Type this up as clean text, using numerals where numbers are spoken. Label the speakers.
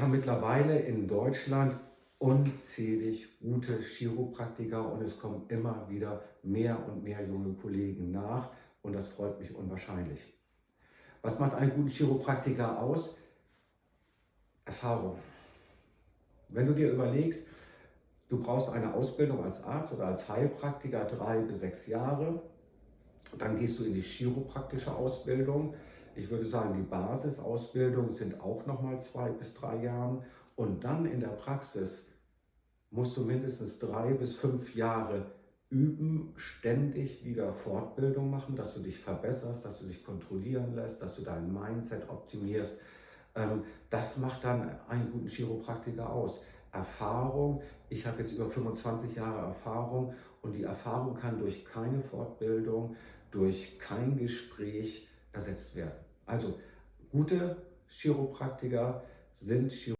Speaker 1: haben mittlerweile in Deutschland unzählig gute Chiropraktiker und es kommen immer wieder mehr und mehr junge Kollegen nach und das freut mich unwahrscheinlich. Was macht einen guten Chiropraktiker aus? Erfahrung. Wenn du dir überlegst, du brauchst eine Ausbildung als Arzt oder als Heilpraktiker 3 bis 6 Jahre, dann gehst du in die chiropraktische Ausbildung. Ich würde sagen, die Basisausbildung sind auch nochmal 2 bis 3 Jahre und dann in der Praxis musst du mindestens 3 bis 5 Jahre üben, ständig wieder Fortbildung machen, dass du dich verbesserst, dass du dich kontrollieren lässt, dass du dein Mindset optimierst. Das macht dann einen guten Chiropraktiker aus. Erfahrung, ich habe jetzt über 25 Jahre Erfahrung und die Erfahrung kann durch keine Fortbildung, durch kein Gespräch ersetzt werden. Also gute Chiropraktiker sind Chiropraktiker.